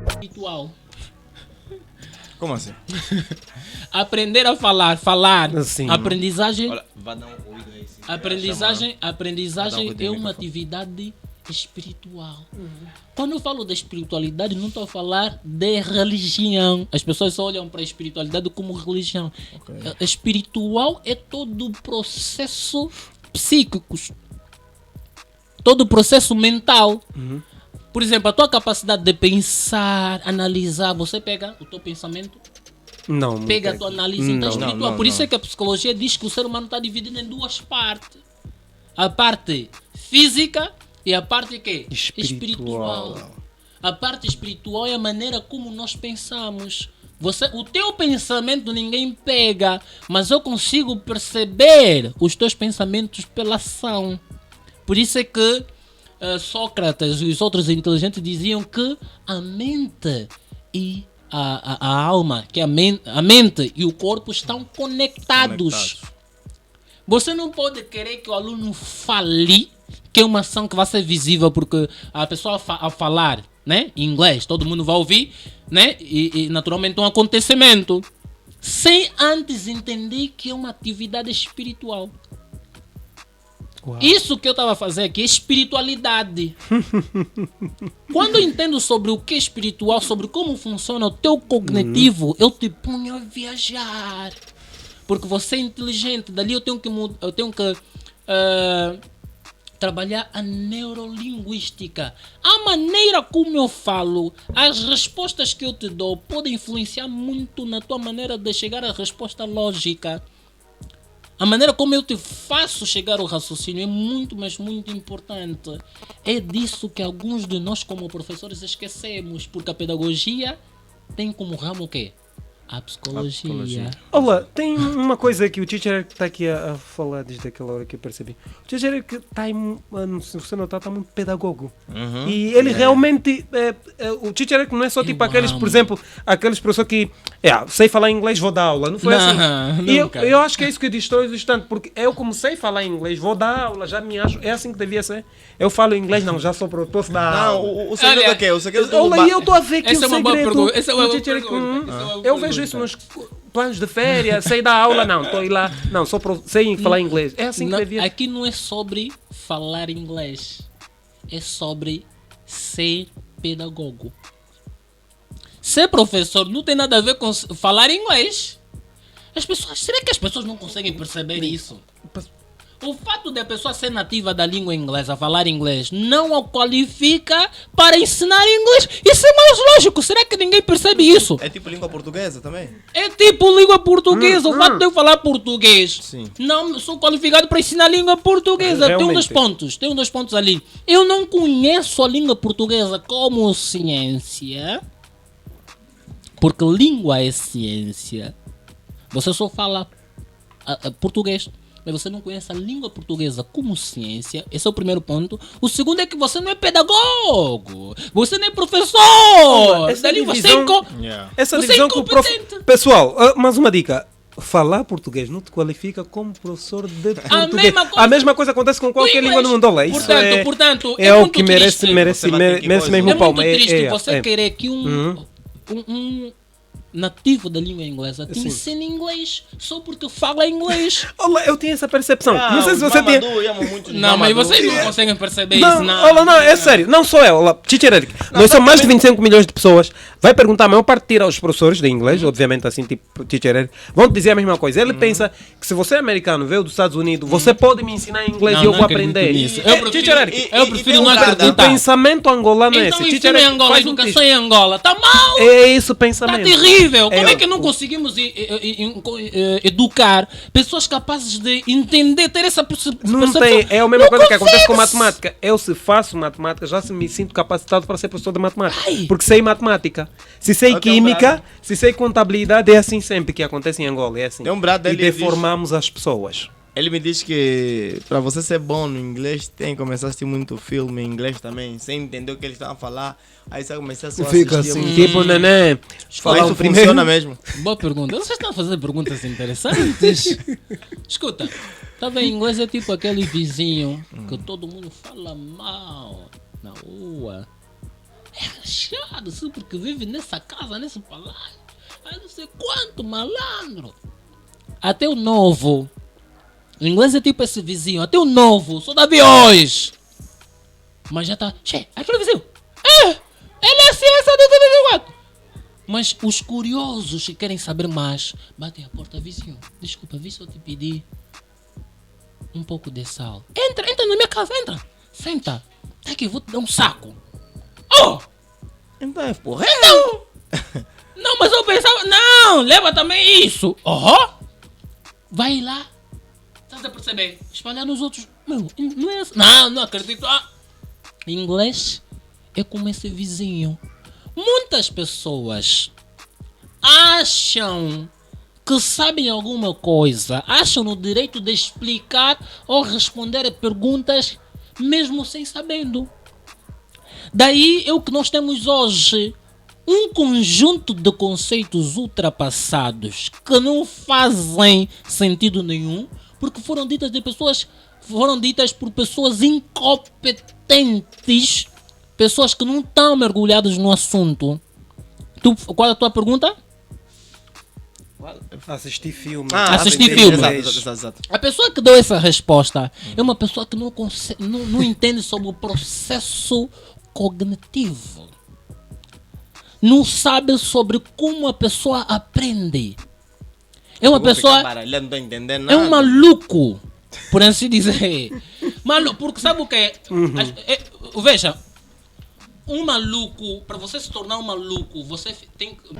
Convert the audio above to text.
Espiritual. Como assim? Aprender a falar. Sim. Aprendizagem. Olha, vai dar um ouvido aí. Sim. Aprendizagem Dá um é uma microfone. atividade espiritual. Quando eu falo de espiritualidade, não estou a falar de religião. As pessoas só olham para a espiritualidade como religião. Espiritual é todo o processo psíquico, todo o processo mental. Por exemplo, a tua capacidade de pensar, analisar, você pega o teu pensamento, Não. pega a tua análise, então Não, espiritual. não, Por isso não. é que a psicologia diz que o ser humano está dividido em duas partes. A parte física e a parte que? Espiritual. A parte espiritual é a maneira como nós pensamos. O teu pensamento ninguém pega, mas eu consigo perceber os teus pensamentos pela ação. Por isso é que Sócrates e os outros inteligentes diziam que a mente e a alma, que a mente e o corpo estão conectados. Você não pode querer que o aluno fale, que é uma ação que vai ser visível, porque a pessoa a falar, né, em inglês, todo mundo vai ouvir, né, e naturalmente um acontecimento, sem antes entender que é uma atividade espiritual. Uau. Isso que eu estava a fazer aqui é espiritualidade. Quando eu entendo sobre o que é espiritual, sobre como funciona o teu cognitivo, eu te ponho a viajar. Porque você é inteligente, dali eu tenho que trabalhar a neurolinguística. A maneira como eu falo, as respostas que eu te dou podem influenciar muito na tua maneira de chegar à resposta lógica. A maneira como eu te faço chegar ao raciocínio é muito, mas muito importante. É disso que alguns de nós como professores esquecemos, porque a pedagogia tem como ramo o quê? A psicologia. Olá, tem uma coisa que o teacher está aqui a falar desde aquela hora que eu percebi. O teacher que está, se você notar, está muito pedagogo. E ele realmente, o teacher que não é só tipo aqueles, por exemplo, aqueles professores que, sei falar inglês, vou dar aula. Não foi assim. E eu acho que é isso que destrói bastante, porque eu comecei a falar inglês, vou dar aula, já me acho, é assim que devia ser. Eu falo inglês, não, já sou posso dar aula. O segredo é o quê? O segredo do Olha, eu estou a ver que Essa o é uma boa segredo pergunta. Essa é uma do boa teacher pergunta. Essa é uma boa eu vejo isso nos planos de férias, sei dar aula, não, estou aí lá, não, sei falar inglês. É assim que Não, devia. aqui não é sobre falar inglês, é sobre ser pedagogo. Ser professor não tem nada a ver com falar inglês. Será que as pessoas não conseguem perceber isso? O fato de a pessoa ser nativa da língua inglesa, falar inglês, não a qualifica para ensinar inglês. Isso é mais lógico. Será que ninguém percebe isso? É tipo língua portuguesa também? É tipo língua portuguesa. O fato de eu falar português, Sim. não sou qualificado para ensinar língua portuguesa. Tem um dos pontos ali. Eu não conheço a língua portuguesa como ciência, porque língua é ciência. Você só fala português, mas você não conhece a língua portuguesa como ciência. Esse é o primeiro ponto. O segundo é que você não é pedagogo. Você não é professor. Essa Dali divisão- Essa Você é divisão que o incompetente. Pessoal, mais uma dica. Falar português não te qualifica como professor de português. A mesma coisa acontece com qualquer língua do mundo. Olha, isso Portanto, é o muito que merece triste. mesmo É um palmo. muito triste você querer que um nativo da língua inglesa te ensina inglês só porque fala inglês. Olha, eu tinha essa percepção. Não sei se você tinha. Não, mas vocês não conseguem perceber Não, isso. Não, olha, não, é sério. Não sou eu. Olha, teacher Eric. Nós somos mais de 25 milhões de pessoas. Vai perguntar, a maior parte tira os professores de inglês, obviamente assim, tipo teacher Eric. Vão te dizer a mesma coisa. Ele pensa que se você é americano, veio dos Estados Unidos, você pode me ensinar inglês Não, e eu não vou acredito aprender. nisso. Teacher Eric. Eu prefiro não O acreditar. pensamento angolano é Então esse. ensina em Eric, Angola, a faz um educação em Angola. Tá mal! É isso o Tá pensamento. terrível! Como é que não conseguimos educar pessoas capazes de entender, ter essa percepção? Não tem, é a mesma Não coisa que acontece com consegues. matemática. Eu, se faço matemática, já me sinto capacitado para ser professor de matemática. Porque sei matemática. Se sei Eu tenho química, se sei contabilidade, é assim sempre que acontece em Angola. É assim. Tem um brado e dele, ele deformamos as pessoas. Ele me diz que para você ser bom no inglês tem que começar a assistir muito filme em inglês também, sem entender o que eles estão a falar. Aí você começa só a Fica assistir. assim, tipo, neném. Mas Fala isso o primeiro. funciona mesmo. Boa pergunta. Vocês estão a fazer perguntas interessantes. Escuta, tá vendo? Inglês é tipo aquele vizinho que todo mundo fala mal na rua. É chato, sim, porque vive nessa casa, nesse palácio. Aí não sei quanto malandro. Até o novo. O inglês é tipo esse vizinho. Até o novo. Só da hoje. Mas já tá. Che, aquele vizinho. Ele é ciência do 34. Mas os curiosos que querem saber mais batem a porta, vizinho. Desculpa, vi se eu te pedi um pouco de sal. Entra na minha casa, entra. Senta. Tá aqui, vou te dar um saco. Oh! Então é porra. Não, mas eu pensava. Não, leva também isso. Vai lá. Estás a perceber? Espalhar nos outros. Meu, não é assim. Não acredito. Inglês é como esse vizinho. Muitas pessoas acham que sabem alguma coisa, acham no direito de explicar ou responder a perguntas mesmo sem sabendo. Daí é o que nós temos hoje. Um conjunto de conceitos ultrapassados que não fazem sentido nenhum porque foram ditas por pessoas incompetentes, pessoas que não estão mergulhadas no assunto. Qual é a tua pergunta? Assistir filme. Assistir filme. Exato. A pessoa que deu essa resposta é uma pessoa que não entende sobre o processo cognitivo. Não sabe sobre como a pessoa aprende. É uma pessoa. Ele não tá entendendo É nada. um maluco, por assim dizer. Maluco, porque sabe o que é? Veja, um maluco, para você se tornar um maluco, você tem que.